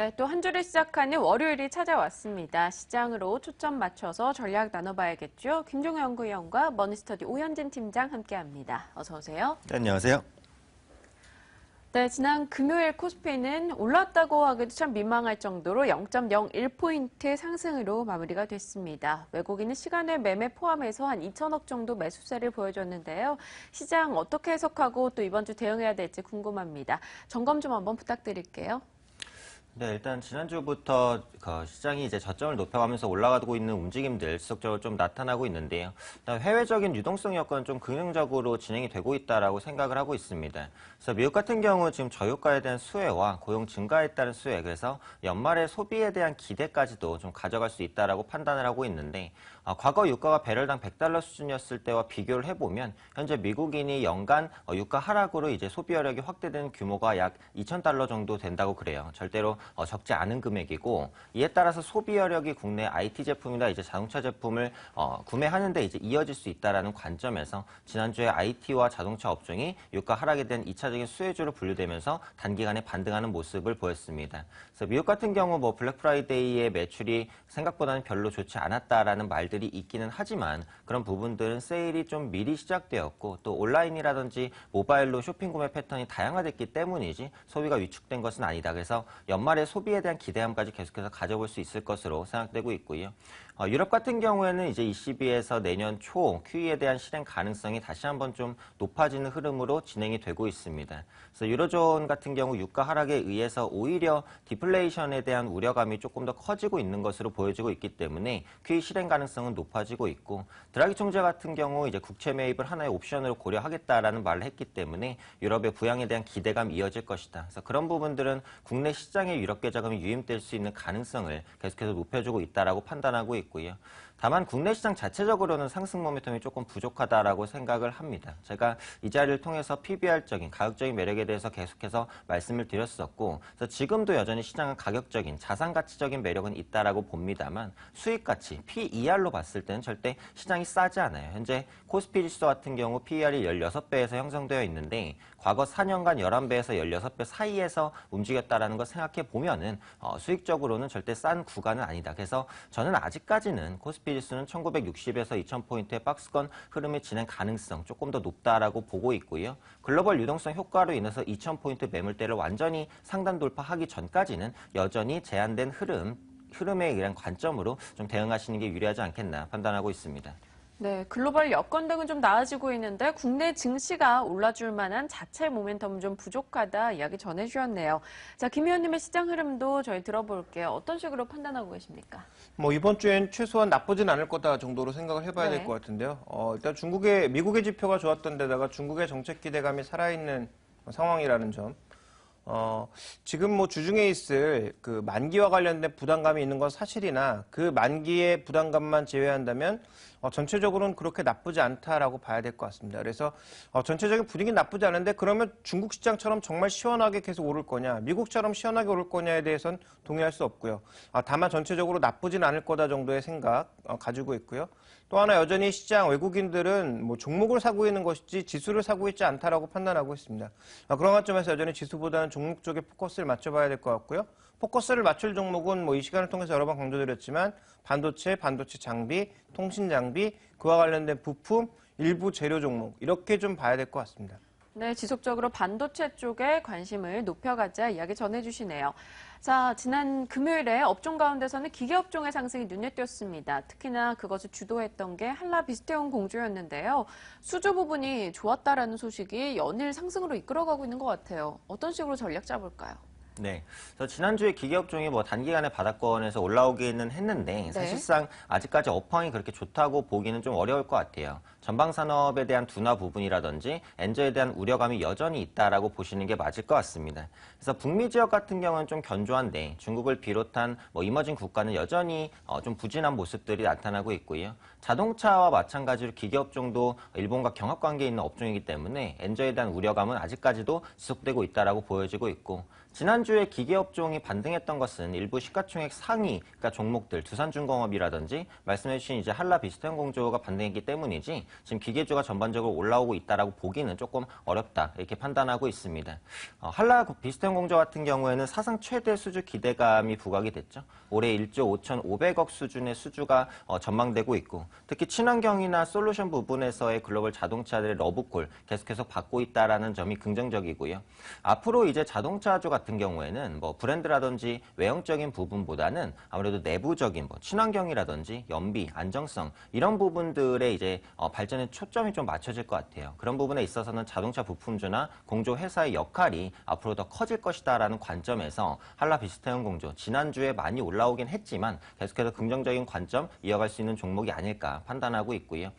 네, 또 한 주를 시작하는 월요일이 찾아왔습니다. 시장으로 초점 맞춰서 전략 나눠봐야겠죠. 김종현 연구위원과 머니스터디 오현진 팀장 함께합니다. 어서 오세요. 네, 안녕하세요. 네, 지난 금요일 코스피는 올랐다고 하기도 참 민망할 정도로 0.01포인트 상승으로 마무리가 됐습니다. 외국인은 시간외 매매 포함해서 한 2천억 정도 매수세를 보여줬는데요. 시장 어떻게 해석하고 또 이번 주 대응해야 될지 궁금합니다. 점검 좀 한번 부탁드릴게요. 네, 일단 지난주부터 시장이 이제 저점을 높여가면서 올라가고 있는 움직임들 지속적으로 좀 나타나고 있는데요. 일단 해외적인 유동성 여건은 좀 긍정적으로 진행이 되고 있다라고 생각을 하고 있습니다. 그래서 미국 같은 경우 지금 저유가에 대한 수혜와 고용 증가에 따른 수혜, 그래서 연말에 소비에 대한 기대까지도 좀 가져갈 수 있다라고 판단을 하고 있는데, 과거 유가가 배럴당 $100 수준이었을 때와 비교를 해보면 현재 미국인이 연간 유가 하락으로 이제 소비여력이 확대되는 규모가 약 $2,000 정도 된다고 그래요. 절대로 적지 않은 금액이고, 이에 따라서 소비여력이 국내 IT 제품이나 이제 자동차 제품을 구매하는데 이제 이어질 수 있다라는 관점에서 지난주에 IT와 자동차 업종이 유가 하락에 대한 2차적인 수혜주로 분류되면서 단기간에 반등하는 모습을 보였습니다. 그래서 미국 같은 경우 뭐 블랙 프라이데이의 매출이 생각보다는 별로 좋지 않았다라는 말들이 있기는 하지만, 그런 부분들은 세일이 좀 미리 시작되었고 또 온라인이라든지 모바일로 쇼핑 구매 패턴이 다양화됐기 때문이지 소비가 위축된 것은 아니다. 그래서 연말에 소비에 대한 기대감까지 계속해서 가져볼 수 있을 것으로 생각되고 있고요. 유럽 같은 경우에는 이제 ECB에서 내년 초 QE에 대한 실행 가능성이 다시 한번 좀 높아지는 흐름으로 진행이 되고 있습니다. 그래서 유로존 같은 경우 유가 하락에 의해서 오히려 디플레이션에 대한 우려감이 조금 더 커지고 있는 것으로 보여지고 있기 때문에 QE 실행 가능성은 높아지고 있고, 드라기 총재 같은 경우 이제 국채 매입을 하나의 옵션으로 고려하겠다라는 말을 했기 때문에 유럽의 부양에 대한 기대감이 이어질 것이다. 그래서 그런 부분들은 국내 시장에 유럽 계자금이 유입될 수 있는 가능성을 계속해서 높여주고 있다라고 판단하고 있고요. 다만 국내 시장 자체적으로는 상승 모멘텀이 조금 부족하다라고 생각을 합니다. 제가 이 자리를 통해서 PBR적인 가격적인 매력에 대해서 계속해서 말씀을 드렸었고, 그래서 지금도 여전히 시장은 가격적인 자산 가치적인 매력은 있다라고 봅니다만, 수익 가치 PER로 봤을 때는 절대 시장이 싸지 않아요. 현재 코스피 지수 같은 경우 PER이 16배에서 형성되어 있는데 과거 4년간 11배에서 16배 사이에서 움직였다라는 걸 생각해 보면은 수익적으로는 절대 싼 구간은 아니다. 그래서 저는 아직까지는 코스피 지수는 1960에서 2000포인트의 박스권 흐름의 진행 가능성 조금 더 높다라고 보고 있고요. 글로벌 유동성 효과로 인해서 2000포인트 매물대를 완전히 상단 돌파하기 전까지는 여전히 제한된 흐름에 의한 관점으로 좀 대응하시는 게 유리하지 않겠나 판단하고 있습니다. 네, 글로벌 여건 등은 좀 나아지고 있는데 국내 증시가 올라줄 만한 자체 모멘텀은 좀 부족하다 이야기 전해주셨네요. 자, 김 의원님의 시장 흐름도 저희 들어볼게요. 어떤 식으로 판단하고 계십니까? 뭐 이번 주엔 최소한 나쁘진 않을 거다 정도로 생각을 해봐야 될 것 같은데요. 일단 미국의 지표가 좋았던 데다가 중국의 정책 기대감이 살아있는 상황이라는 점. 지금 뭐 주중에 있을 그 만기와 관련된 부담감이 있는 건 사실이나 그 만기의 부담감만 제외한다면 전체적으로는 그렇게 나쁘지 않다라고 봐야 될 것 같습니다. 그래서 전체적인 분위기는 나쁘지 않은데, 그러면 중국 시장처럼 정말 시원하게 계속 오를 거냐, 미국처럼 시원하게 오를 거냐에 대해서는 동의할 수 없고요. 다만 전체적으로 나쁘진 않을 거다 정도의 생각 가지고 있고요. 또 하나 여전히 시장 외국인들은 뭐 종목을 사고 있는 것이지 지수를 사고 있지 않다라고 판단하고 있습니다. 그런 관점에서 여전히 지수보다는 종목 쪽에 포커스를 맞춰봐야 될 것 같고요. 포커스를 맞출 종목은 뭐 이 시간을 통해서 여러 번 강조드렸지만 반도체 장비, 통신 장비, 그와 관련된 부품, 일부 재료 종목 이렇게 좀 봐야 될 것 같습니다. 네, 지속적으로 반도체 쪽에 관심을 높여가자 이야기 전해주시네요. 자, 지난 금요일에 업종 가운데서는 기계업종의 상승이 눈에 띄었습니다. 특히나 그것을 주도했던 게 한라 비스테온 공조였는데요. 수주 부분이 좋았다라는 소식이 연일 상승으로 이끌어가고 있는 것 같아요. 어떤 식으로 전략 짜볼까요? 네, 그래서 지난주에 기계업종이 뭐 단기간에 바닥권에서 올라오기는 했는데 사실상 아직까지 업황이 그렇게 좋다고 보기는 좀 어려울 것 같아요. 전방산업에 대한 둔화 부분이라든지 엔저에 대한 우려감이 여전히 있다라고 보시는 게 맞을 것 같습니다. 그래서 북미 지역 같은 경우는 좀 견조한데 중국을 비롯한 뭐 이머징 국가는 여전히 좀 부진한 모습들이 나타나고 있고요. 자동차와 마찬가지로 기계업종도 일본과 경합관계에 있는 업종이기 때문에 엔저에 대한 우려감은 아직까지도 지속되고 있다라고 보여지고 있고, 지난주에 기계업종이 반등했던 것은 일부 시가총액 상위, 그러니까 종목들, 두산중공업이라든지 말씀해주신 이제 한라 비스테온 공조가 반등했기 때문이지 지금 기계주가 전반적으로 올라오고 있다라고 보기는 조금 어렵다 이렇게 판단하고 있습니다. 한라 비스템공조 같은 경우에는 사상 최대 수주 기대감이 부각이 됐죠. 올해 1조 5,500억 수준의 수주가 전망되고 있고 특히 친환경이나 솔루션 부분에서의 글로벌 자동차들의 러브콜 계속해서 받고 있다라는 점이 긍정적이고요. 앞으로 이제 자동차주 같은 경우에는 뭐 브랜드라든지 외형적인 부분보다는 아무래도 내부적인 뭐 친환경이라든지 연비, 안정성 이런 부분들의 이제 발전에 초점이 좀 맞춰질 것 같아요. 그런 부분에 있어서는 자동차 부품주나 공조 회사의 역할이 앞으로 더 커질 것이다라는 관점에서 한라 비스테온 공조 지난주에 많이 올라오긴 했지만 계속해서 긍정적인 관점 이어갈 수 있는 종목이 아닐까 판단하고 있고요.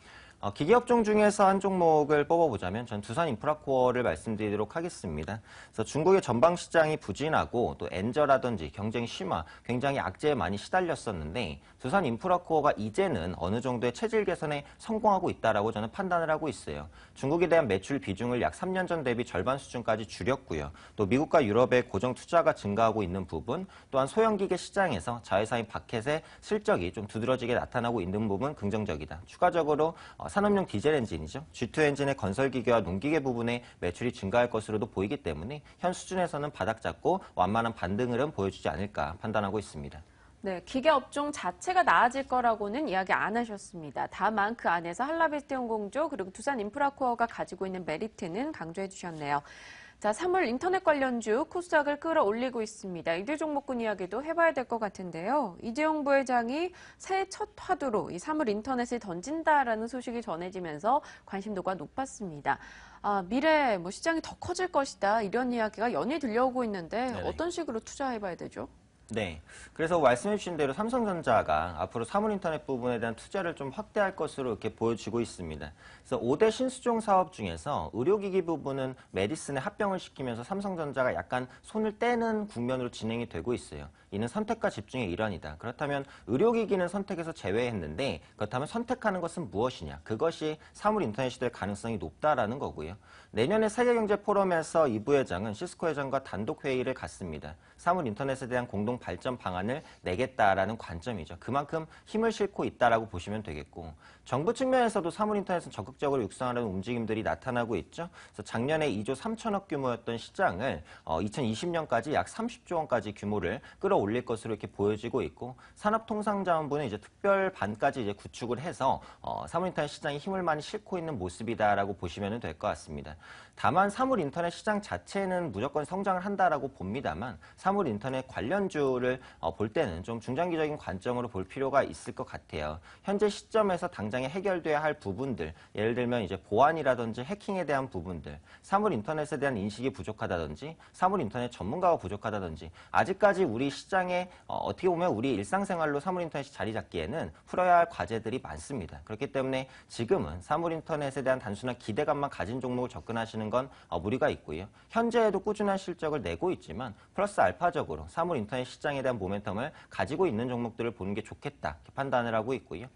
기계업종 중에서 한 종목을 뽑아보자면 전 두산 인프라코어를 말씀드리도록 하겠습니다. 그래서 중국의 전방 시장이 부진하고 또 엔저라든지 경쟁 심화, 굉장히 악재에 많이 시달렸었는데 두산 인프라코어가 이제는 어느 정도의 체질 개선에 성공하고 있다라고 저는 판단을 하고 있어요. 중국에 대한 매출 비중을 약 3년 전 대비 절반 수준까지 줄였고요. 또 미국과 유럽의 고정 투자가 증가하고 있는 부분, 또한 소형기계 시장에서 자회사인 바켓의 실적이 좀 두드러지게 나타나고 있는 부분 긍정적이다. 추가적으로 산업용 디젤 엔진이죠. G2 엔진의 건설기계와 농기계 부분의 매출이 증가할 것으로도 보이기 때문에 현 수준에서는 바닥 잡고 완만한 반등 흐름 보여주지 않을까 판단하고 있습니다. 네, 기계업종 자체가 나아질 거라고는 이야기 안 하셨습니다. 다만 그 안에서 한라비스테온공조 그리고 두산인프라코어가 가지고 있는 메리트는 강조해 주셨네요. 자, 3월 인터넷 관련주 코스닥을 끌어올리고 있습니다. 이들 종목군 이야기도 해봐야 될 것 같은데요. 이재용 부회장이 새해 첫 화두로 이 3월 인터넷을 던진다라는 소식이 전해지면서 관심도가 높았습니다. 미래 시장이 더 커질 것이다 이런 이야기가 연이 들려오고 있는데 네네. 어떤 식으로 투자해봐야 되죠? 네. 그래서 말씀해 주신 대로 삼성전자가 앞으로 사물인터넷 부분에 대한 투자를 좀 확대할 것으로 이렇게 보여지고 있습니다. 그래서 5대 신수종 사업 중에서 의료기기 부분은 메디슨에 합병을 시키면서 삼성전자가 약간 손을 떼는 국면으로 진행이 되고 있어요. 이는 선택과 집중의 일환이다. 그렇다면 의료기기는 선택에서 제외했는데 그렇다면 선택하는 것은 무엇이냐? 그것이 사물인터넷이 될 가능성이 높다라는 거고요. 내년에 세계경제 포럼에서 이 부회장은 시스코 회장과 단독 회의를 갖습니다. 사물인터넷에 대한 공동 발전 방안을 내겠다라는 관점이죠. 그만큼 힘을 싣고 있다라고 보시면 되겠고 정부 측면에서도 사물인터넷은 적극적으로 육성하려는 움직임들이 나타나고 있죠. 그래서 작년에 2조 3천억 규모였던 시장을 2020년까지 약 30조 원까지 규모를 끌어올릴 것으로 이렇게 보여지고 있고 산업통상자원부는 이제 특별반까지 이제 구축을 해서 사물인터넷 시장이 힘을 많이 싣고 있는 모습이다라고 보시면 될 것 같습니다. 다만 사물인터넷 시장 자체는 무조건 성장을 한다라고 봅니다만 사물인터넷 관련주를 볼 때는 좀 중장기적인 관점으로 볼 필요가 있을 것 같아요. 현재 시점에서 당장에 해결돼야 할 부분들, 예를 들면 이제 보안이라든지 해킹에 대한 부분들, 사물인터넷에 대한 인식이 부족하다든지 사물인터넷 전문가가 부족하다든지 아직까지 우리 시장에 어떻게 보면 우리 일상생활로 사물인터넷이 자리 잡기에는 풀어야 할 과제들이 많습니다. 그렇기 때문에 지금은 사물인터넷에 대한 단순한 기대감만 가진 종목을 접근하시는 건 무리가 있고요. 현재에도 꾸준한 실적을 내고 있지만 플러스 알파적으로 사물인터넷 시장에 대한 모멘텀을 가지고 있는 종목들을 보는 게 좋겠다 이렇게 판단을 하고 있고요.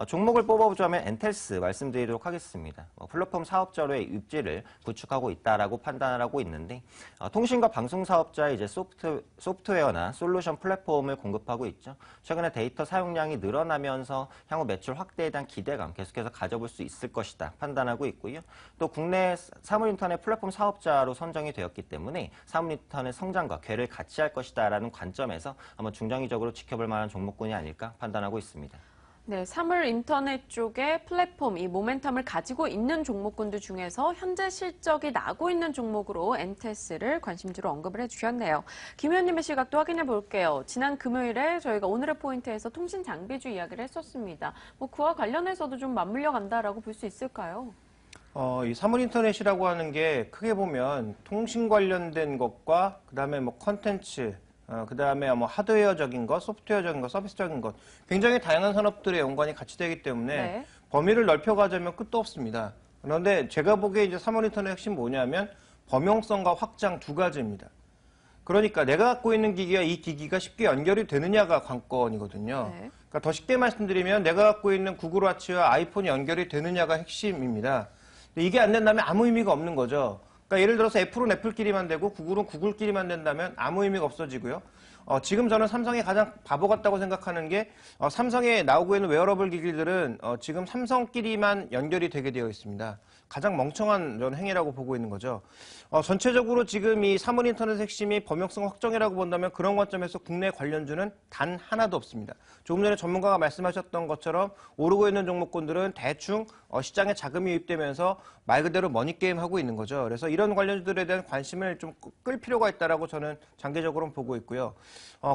종목을 뽑아보자면 엔텔스 말씀드리도록 하겠습니다. 플랫폼 사업자로의 입지를 구축하고 있다라고 판단을 하고 있는데 통신과 방송 사업자의 이제 소프트웨어나 솔루션 플랫폼을 공급하고 있죠. 최근에 데이터 사용량이 늘어나면서 향후 매출 확대에 대한 기대감 계속해서 가져볼 수 있을 것이다 판단하고 있고요. 또 국내 사물인터넷 플랫폼 사업자로 선정이 되었기 때문에 사물인터넷 성장과 궤를 같이 할 것이다라는 관점에서 한번 중장기적으로 지켜볼 만한 종목군이 아닐까 판단하고 있습니다. 네, 사물 인터넷 쪽의 플랫폼, 이 모멘텀을 가지고 있는 종목군들 중에서 현재 실적이 나고 있는 종목으로 엔테스를 관심주로 언급을 해주셨네요. 김 의원님의 시각도 확인해 볼게요. 지난 금요일에 저희가 오늘의 포인트에서 통신 장비주 이야기를 했었습니다. 그와 관련해서도 좀 맞물려 간다라고 볼 수 있을까요? 이 사물인터넷이라고 하는 게 크게 보면 통신 관련된 것과 그다음에 컨텐츠, 그다음에 하드웨어적인 것, 소프트웨어적인 것, 서비스적인 것 굉장히 다양한 산업들의 연관이 같이 되기 때문에 네. 범위를 넓혀가자면 끝도 없습니다. 그런데 제가 보기에 이제 사물인터넷 핵심 뭐냐면 범용성과 확장 두 가지입니다. 그러니까 내가 갖고 있는 기기와 이 기기가 쉽게 연결이 되느냐가 관건이거든요. 네. 그러니까 더 쉽게 말씀드리면 내가 갖고 있는 구글 워치와 아이폰이 연결이 되느냐가 핵심입니다. 근데 이게 안 된다면 아무 의미가 없는 거죠. 그러니까 예를 들어서 애플은 애플끼리만 되고 구글은 구글끼리만 된다면 아무 의미가 없어지고요. 지금 저는 삼성이 가장 바보 같다고 생각하는 게 삼성에 나오고 있는 웨어러블 기기들은 지금 삼성끼리만 연결이 되게 되어 있습니다. 가장 멍청한 전 행위라고 보고 있는 거죠. 전체적으로 지금 이 사물 인터넷 핵심이 범용성 확정이라고 본다면 그런 관점에서 국내 관련주는 단 하나도 없습니다. 조금 전에 전문가가 말씀하셨던 것처럼 오르고 있는 종목군들은 대충 시장에 자금이 유입되면서 말 그대로 머니게임 하고 있는 거죠. 그래서 이런 관련주들에 대한 관심을 좀 끌 필요가 있다라고 저는 장기적으로 보고 있고요.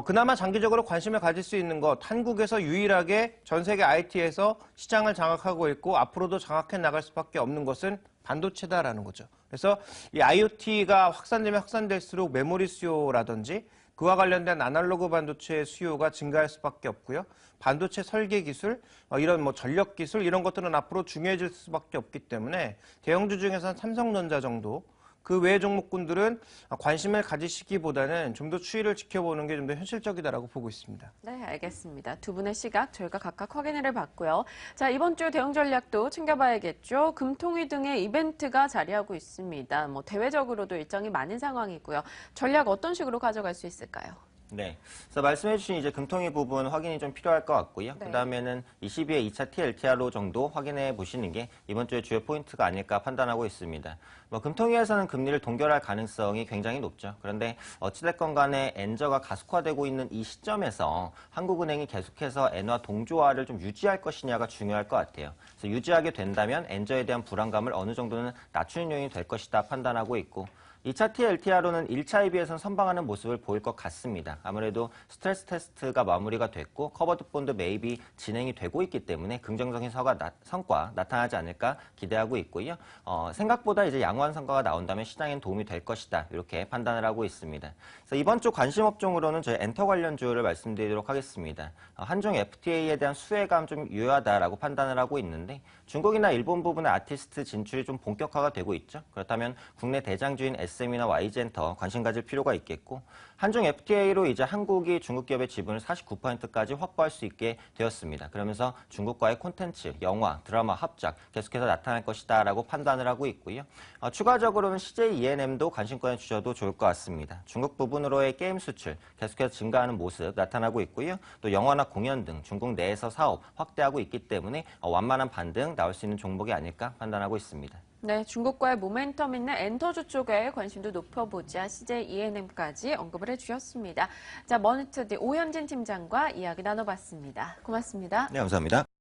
그나마 장기적으로 관심을 가질 수 있는 것, 한국에서 유일하게 전 세계 IT에서 시장을 장악하고 있고 앞으로도 장악해 나갈 수밖에 없는 것은 반도체다라는 거죠. 그래서 이 IoT가 확산되면 확산될수록 메모리 수요라든지 그와 관련된 아날로그 반도체 수요가 증가할 수밖에 없고요. 반도체 설계 기술, 이런 뭐 전력 기술 이런 것들은 앞으로 중요해질 수밖에 없기 때문에 대형주 중에서는 삼성전자 정도 그 외 종목군들은 관심을 가지시기보다는 좀 더 추이를 지켜보는 게 좀 더 현실적이다라고 보고 있습니다. 네, 알겠습니다. 두 분의 시각 저희가 각각 확인을 해봤고요. 자, 이번 주 대응 전략도 챙겨봐야겠죠. 금통위 등의 이벤트가 자리하고 있습니다. 뭐 대외적으로도 일정이 많은 상황이고요. 전략 어떤 식으로 가져갈 수 있을까요? 네. 그래서 말씀해주신 이제 금통위 부분 확인이 좀 필요할 것 같고요. 네. 그다음에는 22의 2차 TLTRO 정도 확인해 보시는 게 이번 주의 주요 포인트가 아닐까 판단하고 있습니다. 뭐 금통위에서는 금리를 동결할 가능성이 굉장히 높죠. 그런데 어찌됐건 간에 엔저가 가속화되고 있는 이 시점에서 한국은행이 계속해서 엔화 동조화를 좀 유지할 것이냐가 중요할 것 같아요. 그래서 유지하게 된다면 엔저에 대한 불안감을 어느 정도는 낮추는 요인이 될 것이다 판단하고 있고 2차 TLTRO는 1차에 비해서는 선방하는 모습을 보일 것 같습니다. 아무래도 스트레스 테스트가 마무리가 됐고 커버드 본드 매입이 진행이 되고 있기 때문에 긍정적인 성과 나타나지 않을까 기대하고 있고요. 생각보다 이제 양호한 성과가 나온다면 시장엔 도움이 될 것이다. 이렇게 판단을 하고 있습니다. 그래서 이번 주 관심 업종으로는 저희 엔터 관련주를 말씀드리도록 하겠습니다. 한중 FTA에 대한 수혜감 좀 유효하다라고 판단을 하고 있는데 중국이나 일본 부분의 아티스트 진출이 좀 본격화가 되고 있죠. 그렇다면 국내 대장주인 SM이나 YG엔터 관심 가질 필요가 있겠고 한중 FTA로 이제 한국이 중국 기업의 지분을 49%까지 확보할 수 있게 되었습니다. 그러면서 중국과의 콘텐츠, 영화, 드라마 합작 계속해서 나타날 것이다라고 판단을 하고 있고요. 추가적으로는 CJ ENM도 관심권에 주셔도 좋을 것 같습니다. 중국 부분으로의 게임 수출 계속해서 증가하는 모습 나타나고 있고요. 또 영화나 공연 등 중국 내에서 사업 확대하고 있기 때문에 완만한 반등 나올 수 있는 종목이 아닐까 판단하고 있습니다. 네, 중국과의 모멘텀 있는 엔터주 쪽에 관심도 높여보자 CJ ENM까지 언급을 해주셨습니다. 자, 머니투데이 오현진 팀장과 이야기 나눠봤습니다. 고맙습니다. 네, 감사합니다.